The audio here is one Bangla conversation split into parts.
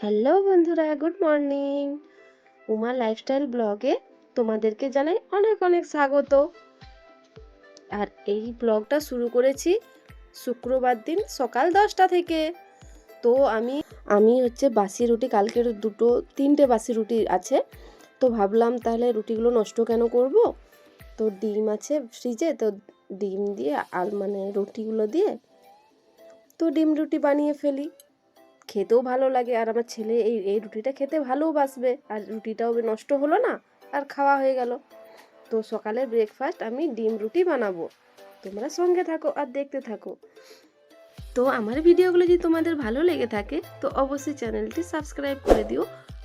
হ্যালো বন্ধুরা, গুড মর্নিং। উমা লাইফস্টাইল ব্লগে তোমাদেরকে জানাই অনেক অনেক স্বাগত। আর এই ব্লগটা শুরু করেছি শুক্রবার দিন সকাল 10টা থেকে। তো আমি বাসি রুটি, কালকের তিনটে বাসি রুটি আছে। তো ভাবলাম তাহলে রুটিগুলো নষ্ট কেন করব। তো ডিম আছে ফ্রিজে, তো ডিম দিয়ে আর রুটিগুলো দিয়ে তো ডিম রুটি বানিয়ে ফেলি। খেতেও ভালো লাগে, আর আমার ছেলে এই রুটিটা খেতে ভালোবাসবে, আর রুটিটাও নষ্ট হলো না, আর খাওয়া হয়ে গেল। তো সকালের ব্রেকফাস্ট আমি ডিম রুটি বানাবো। তোমরা সঙ্গে থাকো আর দেখতে থাকো। তো আমার ভিডিওগুলো যদি তোমাদের ভালো লেগে থাকে তো অবশ্যই চ্যানেলটি সাবস্ক্রাইব করে দিও,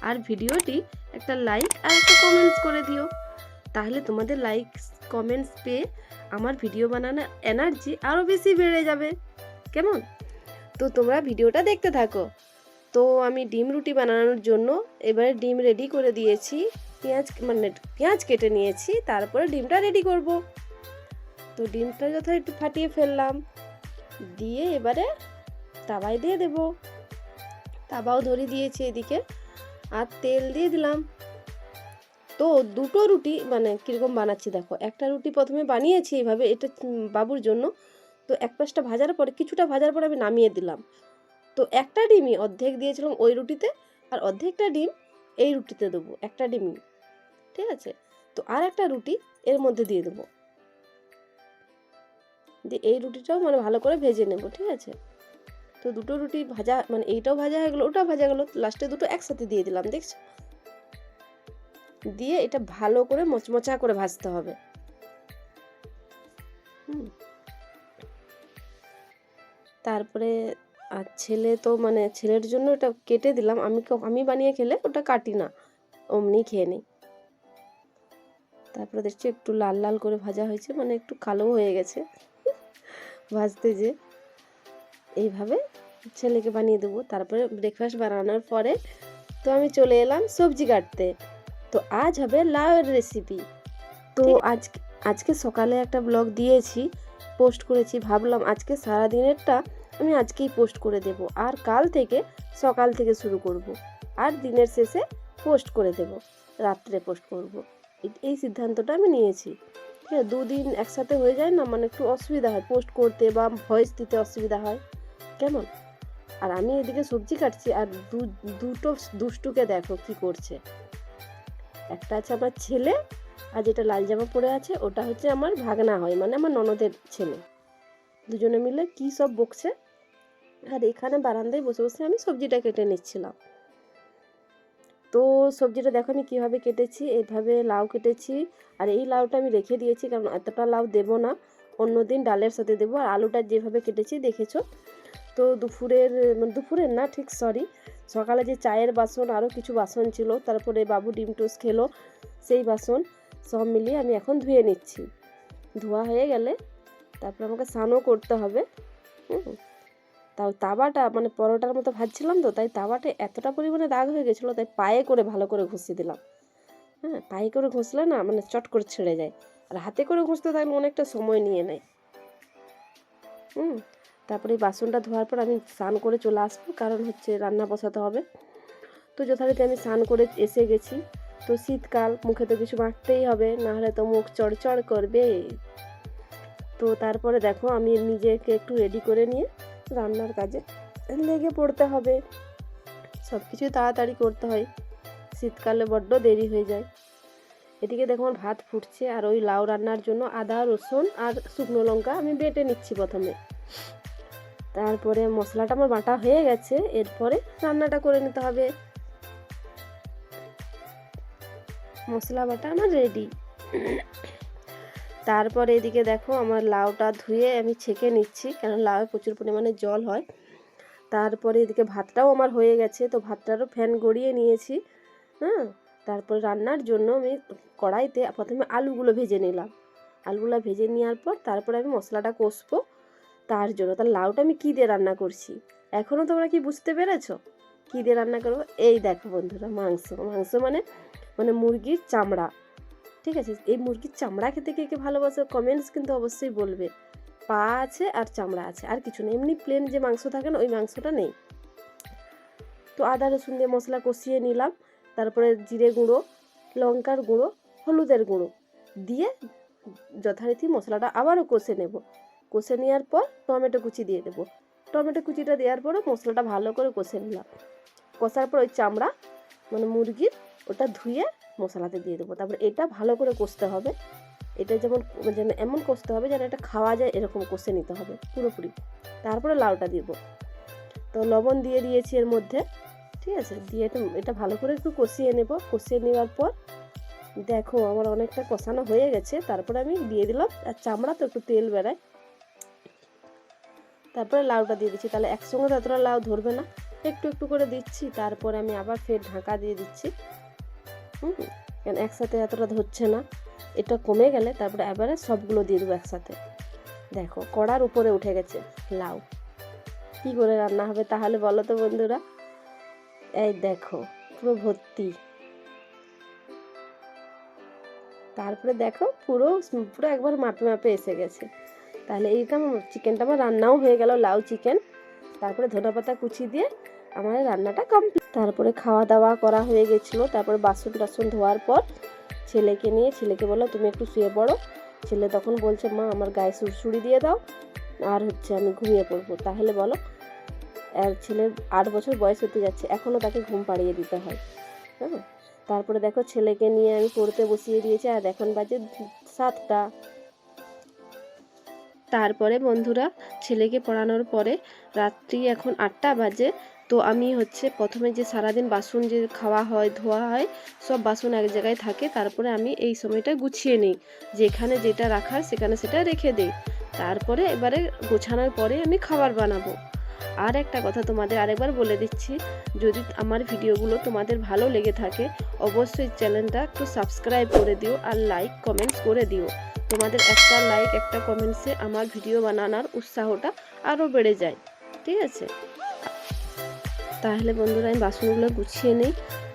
আর ভিডিওটি একটা লাইক আর একটা কমেন্টস করে দিও। তাহলে তোমাদের লাইক কমেন্টস পেয়ে আমার ভিডিও বানানোর এনার্জি আরও বেশি বেড়ে যাবে। কেমন? তো তোমরা ভিডিওটা দেখতে থাকো। তো আমি ডিম রুটি বানানোর জন্য এবারে ডিম রেডি করে দিয়েছি, পেঁয়াজ কেটে নিয়েছি, তারপরে ডিমটা রেডি করব। তো ডিমটা একটু ফাটিয়ে ফেললাম, দিয়ে এবারে তাওয়ায় দিয়ে দেব। তাওয়াও ধরিয়ে দিয়েছি এদিকে, আর তেল দিয়ে দিলাম। তো দুটো রুটি কীরকম বানাচ্ছি দেখো। একটা রুটি প্রথমে বানিয়েছি এইভাবে, এটা বাবুর জন্য। তো এক পাশটা কিছুটা ভাজার পর আমি নামিয়ে দিলাম। তো একটা ডিমই অর্ধেক দিয়েছিলাম ওই রুটিতে, আর অর্ধেকটা ডিম এই রুটিতে দেবো, একটা ডিমই। ঠিক আছে? তো আর একটা রুটি এর মধ্যে দিয়ে দেবো, দিয়ে এই রুটিটাও ভালো করে ভেজে নেব। ঠিক আছে? তো দুটো রুটি ভাজা, এইটাও ভাজা হয়ে গেলো, ওটাও ভাজা গেলো, লাস্টে দুটো একসাথে দিয়ে দিলাম, দেখছো? দিয়ে এটা ভালো করে মচমচা করে ভাজতে হবে। তারপরে আর ছেলে তো ছেলের জন্য এটা কেটে দিলাম। আমি বানিয়ে খেলে ওটা কাটি না, অমনি খেয়ে নিই। তারপরে দেখছি একটু লাল লাল করে ভাজা হয়েছে, একটু কালো হয়ে গেছে ভাজতে যে। এইভাবে ছেলেকে বানিয়ে দেবো। তারপরে ব্রেকফাস্ট বানানোর পরে তো আমি চলে এলাম সবজি কাটতে। তো আজ হবে লাউয়ের রেসিপি। তো আজকে সকালে একটা ব্লগ দিয়েছি, পোস্ট করেছি। ভাবলাম আজকে সারাদিনেরটা আমি আজকেই পোস্ট করে দেব, আর কাল থেকে সকাল থেকে শুরু করব, আর দিনের শেষে পোস্ট করে দেব, রাত্রে পোস্ট করব। এই সিদ্ধান্তটা আমি নিয়েছি। হ্যাঁ, দুদিন একসাথে হয়ে যায় না, একটু অসুবিধা হয় পোস্ট করতে বা ভয়েস দিতে, অসুবিধা হয়। কেমন? আর আমি এদিকে সবজি কাটছি, আর দুটো দুষ্টুকে দেখো কি করছে। একটা আছে আমার ছেলে, আর যেটা লাল জামা পরে আছে ওটা হচ্ছে আমার ভাগনা হয়, আমার ননদের ছেলে। দুজনে মিলে কি সব বকছে। আর এখানে বারান্দায় বসে বসে আমি সবজিটা কেটে নিচ্ছিলাম। তো সবজিটা দেখো আমি কীভাবে কেটেছি। এইভাবে লাউ কেটেছি, আর এই লাউটা আমি রেখে দিয়েছি, কারণ এতটা লাউ দেবো না, অন্যদিন ডালের সাথে দেবো। আর আলুটা যেভাবে কেটেছি দেখেছো। তো দুপুরের না, ঠিক সরি, সকালে যে চায়ের বাসন আরও কিছু বাসন ছিল, তারপরে বাবু ডিম টোস্ট খেলো, সেই বাসন সব মিলিয়ে আমি এখন ধুয়ে নিচ্ছি। ধোয়া হয়ে গেলে তারপর আমাকে স্নানও করতে হবে। তাও তাওয়াটা পরোটার মতো ভাজছিলাম, তো তাই তাওয়াটা এতটা পরিমাণে দাগ হয়ে গেছিলো, তাই পায়ে করে ভালো করে ঘষিয়ে দিলাম। হ্যাঁ, পায়ে করে ঘষলে না চট করে ছেড়ে যায়, আর হাতে করে ঘষতে থাকলে অনেকটা সময় নিয়ে নেয়। তারপরে এই বাসনটা ধোয়ার পর আমি স্নান করে চলে আসবো, কারণ রান্না বসাতে হবে। তো যথারীতি আমি স্নান করে এসে গেছি। তো শীতকাল, মুখে তো কিছু মাখতেই হবে, না হলে তো মুখ চড়চড় করবে। তো তারপরে দেখো আমি নিজেকে একটু রেডি করে নিয়ে রান্নার কাজে লেগে পড়তে হবে। সব কিছুই তাড়াতাড়ি করতে হয়, শীতকালে বড্ড দেরি হয়ে যায়। এদিকে দেখো আমার ভাত ফুটছে, আর ওই লাউ রান্নার জন্য আদা, রসুন আর শুকনো লঙ্কা আমি বেটে নিচ্ছি প্রথমে। তারপরে মশলাটা আমার বাটা হয়ে গেছে, এরপরে রান্নাটা করে নিতে হবে। মশলা বাটা আমার রেডি। তারপরে এদিকে দেখো আমার লাউটা ধুয়ে আমি ছেঁকে নিচ্ছি, কারণ লাউয়ে প্রচুর পরিমাণে জল হয়। তারপরে এদিকে ভাতটাও আমার হয়ে গেছে, তো ভাতটারও ফ্যান গড়িয়ে নিয়েছি। তারপরে রান্নার জন্য আমি কড়াইতে প্রথমে আলুগুলো ভেজে নিলাম। আলুগুলো ভেজে নেওয়ার পর তারপরে আমি মশলাটা কষবো তার জন্য। তার লাউটা আমি কী দিয়ে রান্না করছি এখনও তোমরা কি বুঝতে পেরেছো কী দিয়ে রান্না করবো? এই দেখো বন্ধুরা, মাংস মুরগির চামড়া। ঠিক আছে? এই মুরগির চামড়া খেতে কে কে ভালোবাসো কমেন্টস কিন্তু অবশ্যই বলবে। পা আছে আর চামড়া আছে, আর কিছু নেই, এমনি প্লেন যে মাংস থাকে না, ওই মাংসটা নেই। তো আদা রসুন দিয়ে মশলা কষিয়ে নিলাম, তারপরে জিরে গুঁড়ো, লঙ্কার গুঁড়ো, হলুদের গুঁড়ো দিয়ে যথারীতি মশলাটা আবারও কষে নেব। কষে নেওয়ার পর টমেটো কুচি দিয়ে দেবো। টমেটো কুচিটা দেওয়ার পরে মশলাটা ভালো করে কষে নিলাম। কষার পর ওই চামড়া মানে মুরগির ওটা ধুয়ে মশলাতে দিয়ে দেবো। তারপরে এটা ভালো করে কষতে হবে। এটা যেন এমন কষতে হবে যেন এটা খাওয়া যায়, এরকম কষে নিতে হবে পুরোপুরি। তারপরে লাউটা দিব। তো লবণ দিয়ে দিয়েছি এর মধ্যে, ঠিক আছে। দিয়ে এটা ভালো করে একটু কষিয়ে নেব। কষিয়ে নেওয়ার পর দেখো আমার অনেকটা কষানো হয়ে গেছে। তারপরে আমি দিয়ে দিলাম, আর চামড়া তো একটু তেল বেড়ায়। তারপরে লাউটা দিয়ে দিচ্ছি। তাহলে একসঙ্গে ততটা লাউ ধরবে না, একটু একটু করে দিচ্ছি। তারপরে আমি আবার ফের ঢাকা দিয়ে দিচ্ছি, কারণ একসাথে এতটা ধরছে না। এটা কমে গেলে তারপরে এবারে সবগুলো দিয়ে দেবো একসাথে। দেখো কড়ার উপরে উঠে গেছে লাউ। কি করে রান্না হবে তাহলে বলো তো বন্ধুরা? এই দেখো পুরো ভর্তি। তারপরে দেখো পুরো পুরো একবার মাপে মাপে এসে গেছে। তাহলে এইটা চিকেনটা আমার রান্নাও হয়ে গেল, লাউ চিকেন। তারপরে ধনেপাতা কুচি দিয়ে আমার রান্নাটা কমপ্লিট। তারপরে খাওয়া দাওয়া করা হয়ে গেছিলো। তারপরে বাসন টাসন ধোয়ার পর ছেলেকে নিয়ে, ছেলেকে বললো তুমি একটু শুয়ে পড়ো। ছেলে তখন বলছে মা আমার গায়ে সুড়সুড়ি দিয়ে দাও, আর আমি ঘুমিয়ে পড়বো। তাহলে বলো, আর ছেলের 8 বছর বয়স হতে যাচ্ছে, এখনও তাকে ঘুম পাড়িয়ে দিতে হয়। হ্যাঁ, তারপরে দেখো ছেলেকে নিয়ে আমি পড়তে বসিয়ে দিয়েছি, আর এখন বাজে 7টা। তারপরে বন্ধুরা ছেলেকে পড়ানোর পরে রাত্রি এখন 8টা বাজে। তো আমি প্রথমে যে সারাদিন বাসন যে খাওয়া হয় ধোয়া হয়, সব বাসন এক জায়গায় থাকে। তারপরে আমি এই সময়টা গুছিয়ে নিই, যেখানে যেটা রাখার সেখানে সেটা রেখে দিই। তারপরে এবারে গোছানোর পরে আমি খাবার বানাবো। আর একটা কথা তোমাদের আরেকবার বলে দিচ্ছি, যদি আমার ভিডিওগুলো তোমাদের ভালো লেগে থাকে অবশ্যই চ্যানেলটা একটু সাবস্ক্রাইব করে দিও, আর লাইক কমেন্টস করে দিও। তোমাদের একটা লাইক একটা কমেন্টসে আমার ভিডিও বানানোর উৎসাহটা আরও বেড়ে যায়, ঠিক আছে। তাহলে বন্ধুরা আমি বাসনগুলো গুছিয়ে নিই।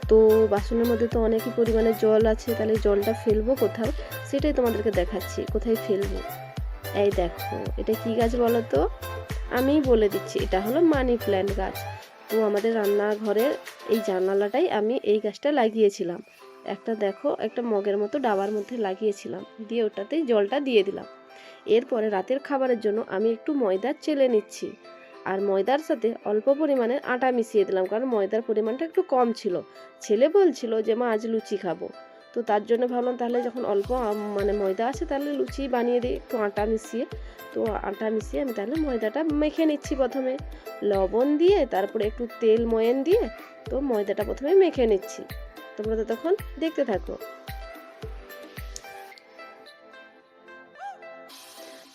তো বাসনের মধ্যে তো অনেকই পরিমাণে জল আছে, তাহলে জলটা ফেলবো কোথাও সেটাই তোমাদেরকে দেখাচ্ছি কোথায় ফেলবো। এই দেখো এটা কি গাছ বলো তো? আমি বলে দিচ্ছি, এটা হলো মানি প্ল্যান্ট গাছ। তো আমাদের রান্নাঘরের এই জানালাটাই আমি এই গাছটা লাগিয়েছিলাম। দেখো একটা মগের মতো ডাবার মধ্যে লাগিয়েছিলাম, দিয়ে ওটাতেই জলটা দিয়ে দিলাম। এরপরে রাতের খাবারের জন্য আমি একটু ময়দা চেলে নিচ্ছি, আর ময়দার সাথে অল্প পরিমাণের আটা মিশিয়ে দিলাম, কারণ ময়দার পরিমাণটা একটু কম ছিল। ছেলে বলছিল যে মা আজ লুচি খাবো, তো তার জন্য ভাবলাম তাহলে যখন অল্প ময়দা আছে তাহলে লুচি বানিয়ে দিই একটু আটা মিশিয়ে। তো আটা মিশিয়ে আমি তাহলে ময়দাটা মেখে নিচ্ছি। প্রথমে লবণ দিয়ে, তারপরে একটু তেল ময়ান দিয়ে তো ময়দাটা প্রথমে মেখে নিচ্ছি। তোমরা তো তখন দেখতে থাকো।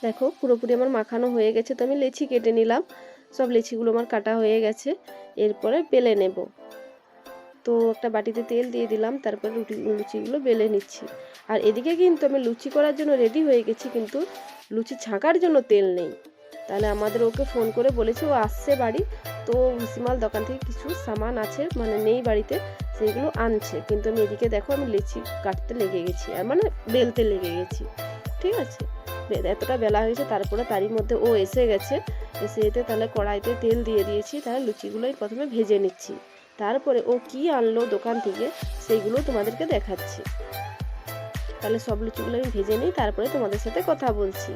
দেখো পুরোপুরি আমার মাখানো হয়ে গেছে। তো আমি লেচি কেটে নিলাম, সব লেচিগুলো আমার কাটা হয়ে গেছে। এরপরে বেলে নেব। তো একটা বাটিতে তেল দিয়ে দিলাম, তারপরে লুচিগুলো বেলে নিচ্ছি। আর এদিকে কিন্তু আমি লুচি করার জন্য রেডি হয়ে গেছি, কিন্তু লুচি ছাঁকার জন্য তেল নেই। তাহলে আমাদের ওকে ফোন করে বলেছি ও আসছে বাড়ি, তো ভুসিমাল দোকান থেকে কিছু সামান আছে নেই বাড়িতে, সেইগুলো আনছে। কিন্তু আমি এদিকে দেখো আমি লেচি কাটতে লেগে গেছি, আর বেলতে লেগে গেছি, ঠিক আছে। এতটা বেলা হয়েছে, তারপরে তারই মধ্যে ও এসে গেছে। এতে তাহলে কড়াইতে তেল দিয়ে দিয়েছি, তাহলে লুচিগুলোই প্রথমে ভেজে নিচ্ছি। তারপরে ও কি আনলো দোকান থেকে সেইগুলো তোমাদেরকে দেখাচ্ছি। তাহলে সব লুচিগুলো আমি ভেজে নিই, তারপরে তোমাদের সাথে কথা বলছি।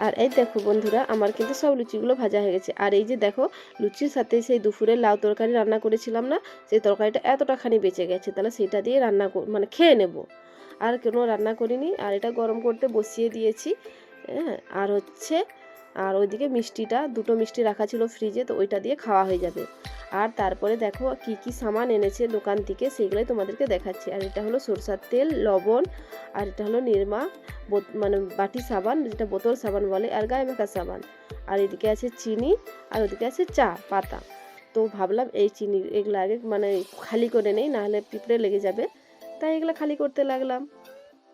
আর এই দেখো বন্ধুরা আমার কিন্তু সব লুচিগুলো ভাজা হয়ে গেছে। আর এই যে দেখো লুচির সাথে সেই দুপুরে লাউ তরকারি রান্না করেছিলাম না, সেই তরকারিটা এতটাখানি বেঁচে গেছে, তাহলে সেটা দিয়ে রান্না খেয়ে নেব। আর কোনো রান্না করিনি। আর এটা গরম করতে বসিয়ে দিয়েছি। হ্যাঁ, আর ওইদিকে মিষ্টিটা, 2টো মিষ্টি রাখা ছিল ফ্রিজে, তো ওইটা দিয়ে খাওয়া হয়ে যাবে। আর তারপরে দেখো কি কি সামান এনেছে দোকান থেকে, সেগুলোই তোমাদেরকে দেখাচ্ছি। আর এটা হলো সরষের তেল, লবণ, আর এটা হলো নিরমা বাটি সাবান, যেটা বোতল সাবান বলে, আর গায়ে মাখা সাবান। আর এদিকে আছে চিনি, আর ওদিকে আছে চা পাতা। তো ভাবলাম এই চিনি এগুলো আগে খালি করে নেই, নাহলে পিঁপড়ে লেগে যাবে, তাই এগুলো খালি করতে লাগলাম।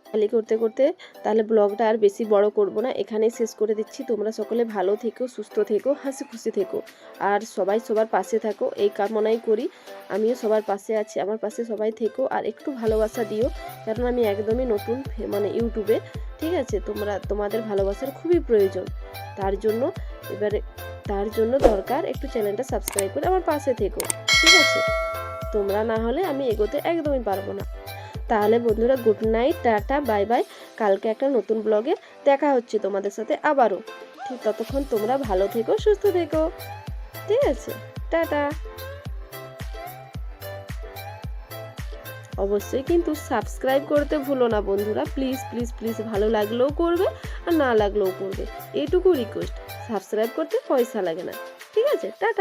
খালি করতে করতে তাহলে ব্লগটা আর বেশি বড় করব না, এখানেই শেষ করে দিচ্ছি। তোমরা সকলে ভালো থেকো, সুস্থ থেকো, হাসি খুশি থেকো, আর সবাই সবার পাশে থাকো এই কামনাই করি। আমিও সবার পাশে আছি, আমার পাশে সবাই থেকো আর একটু ভালোবাসা দিও, কারণ আমি একদমই নতুন মানে ইউটিউবে, ঠিক আছে? তোমাদের ভালোবাসার খুবই প্রয়োজন। তার জন্য দরকার একটু চ্যানেলটা সাবস্ক্রাইব করে আমার পাশে থেকো, ঠিক আছে? তোমরা না হলে আমি এগোতে একদমই পারবো না। তাহলে বন্ধুরা, good night, tata, bye bye. কালকে একটা নতুন ব্লগে দেখা হচ্ছে তোমাদের সাথে আবারও। ঠিক ততক্ষণ তোমরা ভালো থেকো, সুস্থ থেকো, ঠিক আছে? টাটা। অবশ্যই কিন্তু সাবস্ক্রাইব করতে ভুলো না বন্ধুরা, প্লিজ প্লিজ প্লিজ। ভালো লাগলেও করবে আর না লাগলেও করবে, এইটুকু রিকোয়েস্ট। সাবস্ক্রাইব করতে পয়সা লাগে না, ঠিক আছে? টাটা।